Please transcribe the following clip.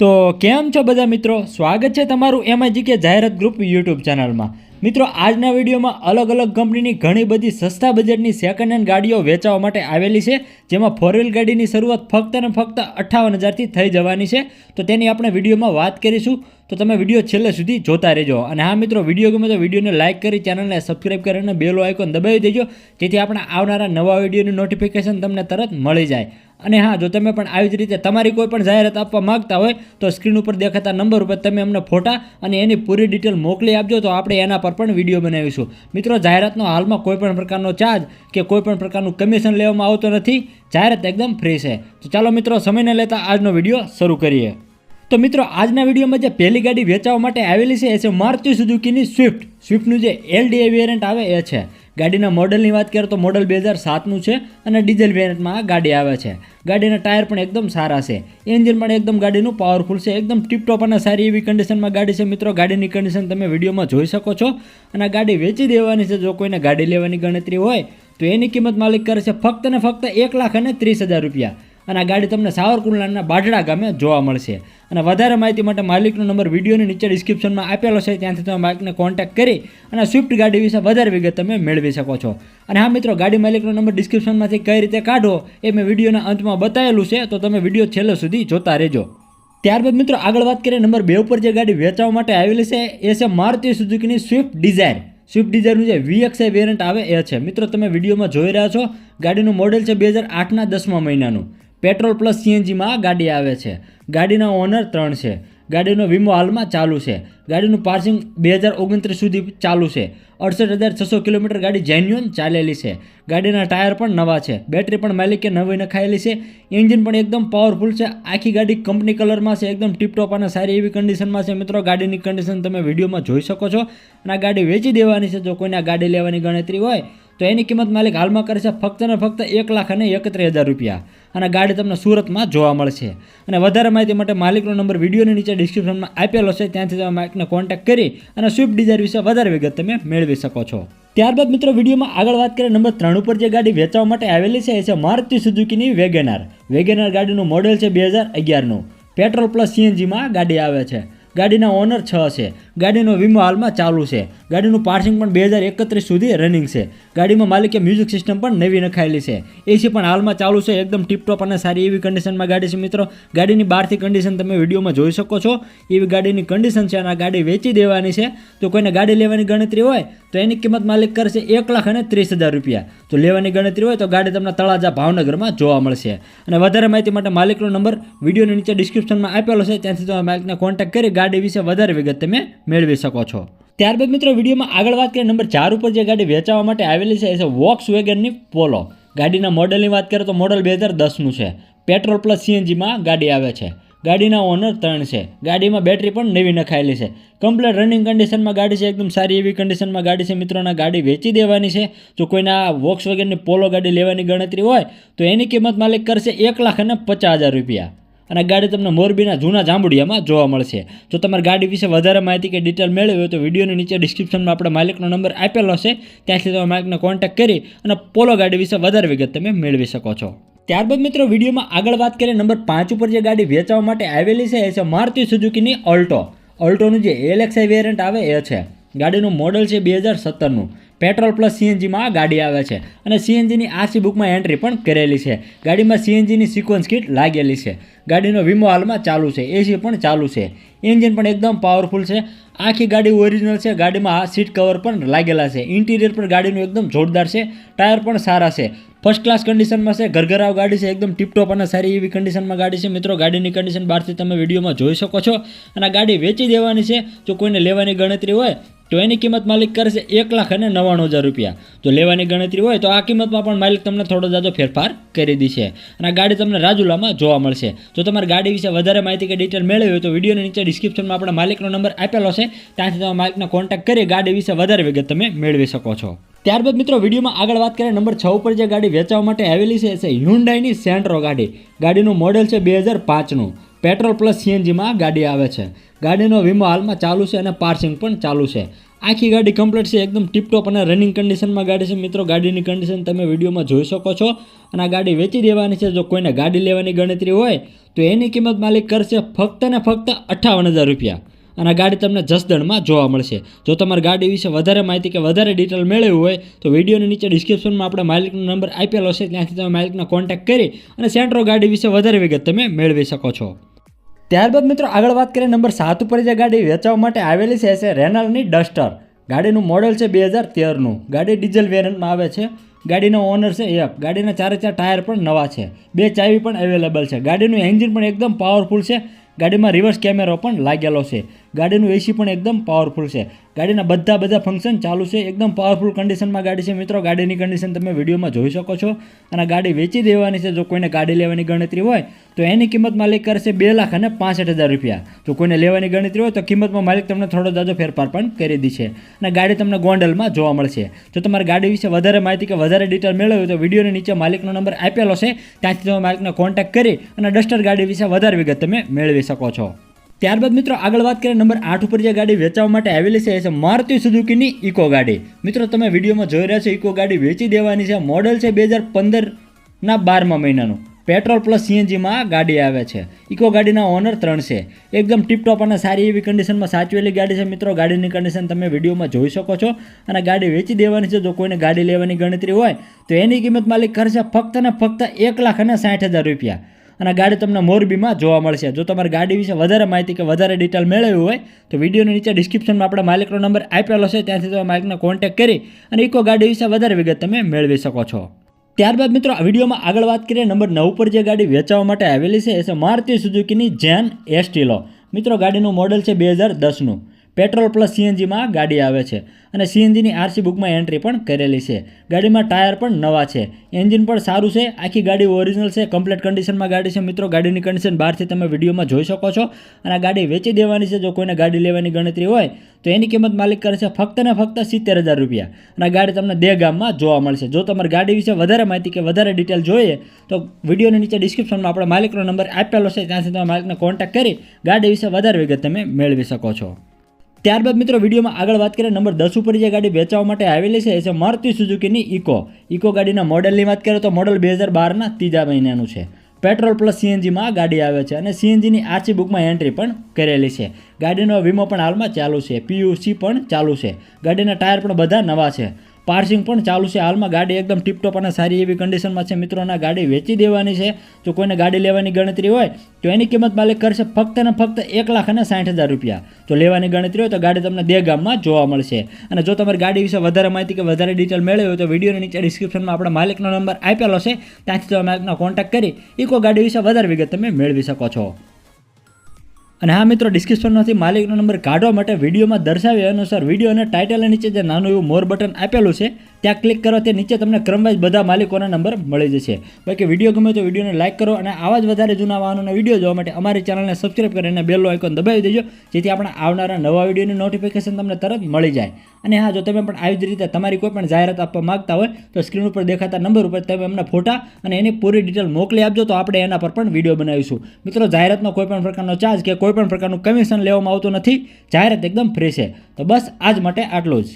તો કેમ છો બધા મિત્રો, સ્વાગત છે તમારું MIGK જાહેરાત ગ્રુપ યુટ્યુબ ચેનલમાં। મિત્રો આજના વિડીયોમાં અલગ અલગ કંપનીની ઘણી બધી સસ્તા બજેટની સેકન્ડ હેન્ડ ગાડીઓ વેચવા માટે આવેલી છે, જેમાં 4 વ્હીલ ગાડીની શરૂઆત ફક્ત ને ફક્ત 58,000થી થઈ જવાની છે। તો તેની આપણે વિડીયોમાં વાત કરીશું, તો તમે વિડીયો છેલ્લે સુધી જોતા રહેજો। અને હા મિત્રો, વિડીયો ગમે તો વિડીયોને લાઇક કરી, ચેનલને સબસ્ક્રાઈબ કરીને બેલ આઇકોન દબાવી દેજો, જેથી આપણે આવનારા નવા વિડીયોની નોટિફિકેશન તમને તરત મળી જાય। અને હા, જો તમે પણ આવી જ રીતે તમારી કોઈ પણ જાહેરાત આપવા માંગતા હોય તો સ્ક્રીન ઉપર દેખાતા નંબર ઉપર તમે અમને ફોટા અને એની પૂરી ડિટેલ મોકલી આપજો, તો આપણે એના પર પણ વિડીયો બનાવીશું। મિત્રો, જાહેરાતનો હાલમાં કોઈ પણ પ્રકારનો ચાર્જ કે કોઈ પણ પ્રકારનું કમિશન લેવામાં આવતો નથી, જાહેરાત એકદમ ફ્રી છે। તો ચાલો મિત્રો, સમયને લેતા આજનો વિડીયો શરૂ કરીએ। તો મિત્રો, આજના વિડીયોમાં જે પહેલી ગાડી વેચવા માટે આવેલી છે એ છે મારુતિ સુઝુકીની સ્વિફ્ટનું જે LDI વેરિયન્ટ આવે એ છે। ગાડીના મોડલની વાત કરીએ તો મોડલ 2007નું છે અને ડીઝલ વેરિયન્ટમાં આ ગાડી આવે છે। ગાડીના ટાયર પણ એકદમ સારા છે, એન્જિન પણ એકદમ ગાડીનું પાવરફુલ છે, એકદમ ટીપટોપ અને સારી એવી કન્ડિશનમાં ગાડી છે। મિત્રો, ગાડીની કન્ડિશન તમે વિડીયોમાં જોઈ શકો છો। અને આ ગાડી વેચી દેવાની છે। જો કોઈને ગાડી લેવાની ગણતરી હોય તો એની કિંમત માલિક કરે છે ફક્ત ને ફક્ત 1,30,000 રૂપિયા। અને આ ગાડી તમને સાવરકુંડલાના બાઢડા ગામે જોવા મળશે। અને વધારે માહિતી માટે માલિકનો નંબર વિડીયોની નીચે ડિસ્ક્રિપ્શનમાં આપેલો છે, ત્યાંથી તમે માલિકને કોન્ટેક્ટ કરી અને સ્વિફ્ટ ગાડી વિશે વધારે વિગત તમે મેળવી શકો છો। અને હા મિત્રો, ગાડી માલિકનો નંબર ડિસ્ક્રિપ્શનમાંથી કઈ રીતે કાઢો એ મેં વિડીયોના અંતમાં બતાવેલું છે, તો તમે વિડીયો છેલ્લે સુધી જોતા રહેજો। ત્યારબાદ મિત્રો, આગળ વાત કરીએ નંબર 2 ઉપર જે ગાડી વેચવા માટે આવેલી છે એ છે મારુતિ સુઝુકીની સ્વિફ્ટ ડિઝાયરનું જે VXI વેરિયન્ટ આવે એ છે। મિત્રો, તમે વિડીયોમાં જોઈ રહ્યા છો, ગાડીનું મોડેલ છે 2008ના 10મા મહિનાનું। પેટ્રોલ પ્લસ CNGમાં આ ગાડી આવે છે। ગાડીના ઓનર 3 છે। ગાડીનો વીમો હાલમાં ચાલુ છે। ગાડીનું પાર્સિંગ 2029 સુધી ચાલુ છે। 68,600 કિલોમીટર ગાડી જેન્યુઅન ચાલેલી છે। ગાડીના ટાયર પણ નવા છે। બેટરી પણ માલિકે નવી નખાયેલી છે। એન્જિન પણ એકદમ પાવરફુલ છે। આખી ગાડી કંપની કલરમાં છે, એકદમ ટીપટોપ અને સારી એવી કન્ડિશનમાં છે। મિત્રો, ગાડીની કન્ડિશન તમે વિડીયોમાં જોઈ શકો છો। અને આ ગાડી વેચી દેવાની છે। જો કોઈને આ ગાડી લેવાની ગણતરી હોય તો એની કિંમત માલિક હાલમાં કરે છે ફક્ત ને ફક્ત 1,31,000 રૂપિયા। અને ગાડી તમને સુરતમાં જોવા મળશે। અને વધારે માહિતી માટે માલિકનો નંબર વિડીયોની નીચે ડિસ્ક્રિપ્શનમાં આપેલો છે, ત્યાંથી તમે માલિકને કોન્ટેક્ટ કરી અને સ્વિફ્ટ ડિઝાયર વિશે વધારે વિગત તમે મેળવી શકો છો। ત્યારબાદ મિત્રો, વિડીયોમાં આગળ વાત કરીએ નંબર 3 ઉપર જે ગાડી વેચવા માટે આવેલી છે એ છે મારુતિ સુઝુકીની વેગેનાર ગાડીનું મોડેલ છે 2011નું। પેટ્રોલ પ્લસ CNGમાં ગાડી આવે છે। ગાડીના ઓનર 6 છે। ગાડીનો વીમો હાલમાં ચાલુ છે। ગાડીનું પાર્સિંગ પણ 2031 સુધી રનિંગ છે। ગાડીમાં માલિકે મ્યુઝિક સિસ્ટમ પણ નવી નખાયેલી છે। AC પણ હાલમાં ચાલુ છે, એકદમ ટીપટોપ અને સારી એવી કન્ડિશનમાં ગાડી છે। મિત્રો, ગાડીની બહારથી કન્ડિશન તમે વિડીયોમાં જોઈ શકો છો, એવી ગાડીની કન્ડિશન છે। અને આ ગાડી વેચી દેવાની છે। તો કોઈને ગાડી લેવાની ગણતરી હોય તો એની કિંમત માલિક કરશે 1,30,000 રૂપિયા। તો લેવાની ગણતરી હોય તો ગાડી તમને તળાજા ભાવનગરમાં જોવા મળશે। અને વધારે માહિતી માટે માલિકનો નંબર વિડીયોની નીચે ડિસ્ક્રિપ્શનમાં આપેલો છે, ત્યાંથી તમે માલિકને કોન્ટેક્ટ કરી ગાડી વિશે વધારે વિગત તમે મેળવી શકો છો। ત્યારબાદ મિત્રો, વિડીયોમાં આગળ વાત કરીએ નંબર 4 ઉપર જે ગાડી વેચવા માટે આવેલી છે એ છે વોક્સવેગનની પોલો। ગાડીના મોડલની વાત કરીએ તો મોડલ 2010નું છે। પેટ્રોલ પ્લસ CNGમાં ગાડી આવે છે। ગાડીના ઓનર 3 છે। ગાડીમાં બેટરી પણ નવી નખાયેલી છે। કમ્પ્લીટ રનિંગ કન્ડિશનમાં ગાડી છે, એકદમ સારી એવી કન્ડિશનમાં ગાડી છે। મિત્રોના ગાડી વેચી દેવાની છે। જો કોઈને આ વોક્સવેગનની પોલો ગાડી લેવાની ગણતરી હોય તો એની કિંમત માલિક કરશે 1,50,000 રૂપિયા। અને ગાડી તમને મોરબીના જૂના જાંબુડિયામાં જોવા મળશે। જો તમારે ગાડી વિશે વધારે માહિતી કે ડિટેલ મેળવી હોય તો વિડીયોની નીચે ડિસ્ક્રિપ્શનમાં આપણે માલિકનો નંબર આપેલો છે, ત્યાંથી તમે માલિકને કોન્ટેક્ટ કરી અને પોલો ગાડી વિશે વધારે વિગત તમે મેળવી શકો છો। ત્યારબાદ મિત્રો, વિડીયોમાં આગળ વાત કરીએ નંબર 5 ઉપર જે ગાડી વેચવા માટે આવેલી છે એ છે મારુતિ સુઝુકીની ઓલ્ટોનું જે LXI વેરિયન્ટ આવે એ છે। ગાડીનું મોડલ છે 2017નું। પેટ્રોલ પ્લસ CNGમાં આ ગાડી આવે છે। અને CNGની RC બુકમાં એન્ટ્રી પણ કરેલી છે। ગાડીમાં CNGની સિક્વન્સ કિટ લાગેલી છે। ગાડીનો વીમો હાલમાં ચાલુ છે। AC પણ ચાલુ છે। એન્જિન પણ એકદમ પાવરફુલ છે। આખી ગાડી ઓરિજિનલ છે। ગાડીમાં આ સીટ કવર પણ લાગેલા છે। ઇન્ટિરિયર પણ ગાડીનું એકદમ જોરદાર છે। ટાયર પણ સારા છે। ફર્સ્ટ ક્લાસ કન્ડિશનમાં છે। ઘરઘરાવ ગાડી છે, એકદમ ટીપટોપ અને સારી એવી કન્ડિશનમાં ગાડી છે। મિત્રો, ગાડીની કન્ડિશન બહારથી તમે વિડીયોમાં જોઈ શકો છો। અને આ ગાડી વેચી દેવાની છે। જો કોઈને લેવાની ગણતરી હોય તો એની કિંમત માલિક કરશે 1,99,000 રૂપિયા। જો લેવાની ગણતરી હોય તો આ કિંમતમાં પણ માલિક તમને થોડો જાજો ફેરફાર કરી દેશે। અને આ ગાડી તમને રાજુલામાં જોવા મળશે। જો તમારે ગાડી વિશે વધારે માહિતી કે ડિટેલ મેળવી હોય તો વિડીયોની નીચે ડિસ્ક્રિપ્શનમાં આપણે માલિકનો નંબર આપેલો છે, ત્યાંથી તમે માલિકને કોન્ટેક્ટ કરી ગાડી વિશે વધારે વિગત તમે મેળવી શકો છો। ત્યારબાદ મિત્રો, વિડીયોમાં આગળ વાત કરીએ નંબર 6 ઉપર જે ગાડી વેચવા માટે આવેલી છે એ હ્યુન્ડાઈની સેન્ટ્રો ગાડીનું મોડેલ છે 2005નું। પેટ્રોલ પ્લસ CNGમાં ગાડી આવે છે। ગાડીનો વીમો હાલમાં ચાલુ છે અને પાર્સિંગ પણ ચાલુ છે। આખી ગાડી કમ્પ્લીટ છે, એકદમ ટીપટોપ અને રનિંગ કન્ડિશનમાં ગાડી છે મિત્રો. ગાડીની કન્ડિશન તમે વિડીયોમાં જોઈ શકો છો. અને આ ગાડી વેચી દેવાની છે. જો કોઈને ગાડી લેવાની ગણતરી હોય તો એની કિંમત માલિક કરશે ફક્ત ને ફક્ત 58,000 રૂપિયા. અને આ ગાડી તમને જસદણમાં જોવા મળશે. જો તમારે ગાડી વિશે વધારે માહિતી કે વધારે ડિટેલ મેળવવી હોય તો વિડીયોની નીચે ડિસ્ક્રિપ્શનમાં આપણે માલિકનો નંબર આપેલો છે, ત્યાંથી તમે માલિકનો કોન્ટેક્ટ કરી અને સેન્ટ્રો ગાડી વિશે વધારે વિગત તમે મેળવી શકો છો. ત્યારબાદ મિત્રો આગળ વાત કરીએ, નંબર 7 ઉપર જે ગાડી વેચવા માટે આવેલી છે રેનોલ્ડની ડસ્ટર. ગાડીનું મોડલ છે 2013નું. ગાડી ડીઝલ વેરિયન્ટમાં આવે છે. ગાડીનો ઓનર છે એક. ગાડીના 4 ટાયર પણ નવા છે. 2 ચાવી પણ અવેલેબલ છે. ગાડીનું એન્જિન પણ એકદમ પાવરફુલ છે. ગાડીમાં રિવર્સ કેમેરો પણ લાગેલો છે. ગાડીનું એસી પણ એકદમ પાવરફુલ છે. ગાડીના બધા ફંક્શન ચાલુ છે. એકદમ પાવરફુલ કન્ડિશનમાં ગાડી છે મિત્રો. ગાડીની કન્ડિશન તમે વિડીયોમાં જોઈ શકો છો. અને ગાડી વેચી દેવાની છે. જો કોઈને ગાડી લેવાની ગણતરી હોય તો એની કિંમત માલિક કરશે 2,65,000 રૂપિયા. જો કોઈને લેવાની ગણતરી હોય તો કિંમતમાં માલિક તમને થોડો જાજો ફેરફાર પણ કરી દીશે. અને ગાડી તમને ગોંડલમાં જોવા મળશે. જો તમારે ગાડી વિશે વધારે માહિતી કે વધારે ડિટેલ મેળવવી તો વિડીયોની નીચે માલિકનો નંબર આપેલો છે, ત્યાંથી તમે માલિકને કોન્ટેક્ટ કરી અને ડસ્ટર ગાડી વિશે વધારે વિગત તમે મેળવી શકો છો. ત્યારબાદ મિત્રો આગળ વાત કરીએ, નંબર 8 ઉપર જે ગાડી વેચવા માટે આવેલી છે એ છે મારુતિ સુઝુકીની ઇકો ગાડી. મિત્રો તમે વિડીયોમાં જોઈ રહ્યા છો, ઇકો ગાડી વેચી દેવાની છે. મોડલ છે 2015ના 12મા મહિનાનું. પેટ્રોલ પ્લસ સીએનજીમાં ગાડી આવે છે. ઇકો ગાડીના ઓનર 3 છે. એકદમ ટીપટોપ અને સારી એવી કન્ડિશનમાં સાચવેલી ગાડી છે મિત્રો. ગાડીની કન્ડિશન તમે વિડીયોમાં જોઈ શકો છો. અને ગાડી વેચી દેવાની છે. જો કોઈને ગાડી લેવાની ગણતરી હોય તો એની કિંમત માલિક કરશે ફક્ત ને ફક્ત 1,60,000 રૂપિયા. અને ગાડી તમને મોરબીમાં જોવા મળશે. જો તમારે ગાડી વિશે વધારે માહિતી કે વધારે ડિટેલ મેળવવી હોય તો વિડીયોની નીચે ડિસ્ક્રિપ્શનમાં આપણે માલિકનો નંબર આપેલો છે, ત્યાંથી તમે માલિકને કોન્ટેક્ટ કરી અને ઇકો ગાડી વિશે વધારે વિગત તમે મેળવી શકો છો. ત્યારબાદ મિત્રો આ વિડીયોમાં આગળ વાત કરીએ, નંબર 9 પર જે ગાડી વેચવા માટે આવેલી છે એ છે મારુતિ સુઝુકીની જેન એસ્ટિલો. મિત્રો ગાડીનું મોડલ છે 2010નું. પેટ્રોલ પ્લસ સીએનજીમાં ગાડી આવે છે. અને સીએનજીની આરસી બુકમાં એન્ટ્રી પણ કરેલી છે. ગાડીમાં ટાયર પણ નવા છે. એન્જિન પણ સારું છે. આખી ગાડી ઓરિજિનલ છે. કમ્પ્લીટ કન્ડિશનમાં ગાડી છે મિત્રો. ગાડીની કન્ડિશન બહારથી તમે વિડીયોમાં જોઈ શકો છો. અને આ ગાડી વેચી દેવાની છે. જો કોઈને ગાડી લેવાની ગણતરી હોય તો એની કિંમત માલિક કરે છે ફક્ત ને ફક્ત 70,000 રૂપિયા. અને આ ગાડી તમને દેગામમાં જોવા મળશે. જો તમારે ગાડી વિશે વધારે માહિતી કે વધારે ડિટેલ જોઈએ તો વિડીયોની નીચે ડિસ્ક્રિપ્શનમાં આપણે માલિકનો નંબર આપેલો છે, ત્યાંથી તમે માલિકને કોન્ટેક્ટ કરી ગાડી વિશે વધારે વિગત તમે મેળવી શકો છો. ત્યારબાદ મિત્રો વિડીયોમાં આગળ વાત કરીએ, નંબર 10 ઉપર જે ગાડી વેચવા માટે આવેલી છે એ છે મારુતિ સુઝુકીની ઇકો ગાડીના મોડલની વાત કરીએ તો મોડલ 2012ના 3જા મહિનાનું છે. પેટ્રોલ પ્લસ સીએનજીમાં ગાડી આવે છે. અને સીએનજીની આરસી બુકમાં એન્ટ્રી પણ કરેલી છે. ગાડીનો વીમો પણ હાલમાં ચાલુ છે. પીયુસી પણ ચાલુ છે. ગાડીના ટાયર પણ બધા નવા છે. પાર્સિંગ પણ ચાલુ છે. હાલમાં ગાડી એકદમ ટીપટોપ અને સારી એવી કન્ડિશનમાં છે મિત્રો. અને ગાડી વેચી દેવાની છે. જો કોઈને ગાડી લેવાની ગણતરી હોય તો એની કિંમત માલિક કરશે ફક્ત ને ફક્ત 1,60,000 રૂપિયા. જો લેવાની ગણતરી હોય તો ગાડી તમને દેગામમાં જોવા મળશે. અને જો તમારી ગાડી વિશે વધારે માહિતી કે વધારે ડિટેલ મેળવી હોય તો વિડીયોની નીચે ડિસ્ક્રિપ્શનમાં આપણે માલિકનો નંબર આપેલો છે, ત્યાંથી તમે માલિકનો કોન્ટેક્ટ કરી ઇકો ગાડી વિશે વધારે વિગત તમે મેળવી શકો છો. અને હા મિત્રો, ડિસ્ક્રિપ્શનમાંથી માલિકનો નંબર કાઢવા માટે વિડીયોમાં દર્શાવ્યા અનુસાર વિડીયો અને ટાઇટલની નીચે જે નાનું એવું મોર બટન આપેલું છે ત્યાં ક્લિક કરવાથી નીચે તમને ક્રમવાઇઝ બધા માલિકોના નંબર મળી જશે. બાકી વિડીયો ગમે તો વિડીયોને લાઇક કરો અને આવા જ વધારે જૂના વાહનોના વિડીયો જોવા માટે અમારી ચેનલને સબસ્ક્રાઇબ કરીને બેલ આઇકોન દબાવી દેજો, જેથી આપણા આવનારા નવા વિડીયોની નોટિફિકેશન તમને તરત મળી જાય. અને હા, જો તમે પણ આવી જ રીતે તમારી કોઈ પણ જાહેરાત આપવા માંગતા હોય તો સ્ક્રીન ઉપર દેખાતા નંબર ઉપર તમે એમના ફોટા અને એની પૂરી ડિટેલ મોકલી આપજો, તો આપણે એના પર પણ વિડીયો બનાવીશું. મિત્રો, જાહેરાતનો કોઈ પણ પ્રકારનો ચાર્જ કે કોઈ પણ પ્રકારનું કમિશન લેવામાં આવતું નથી. જાહેરાત એકદમ ફ્રી છે. તો બસ આજ માટે આટલું જ.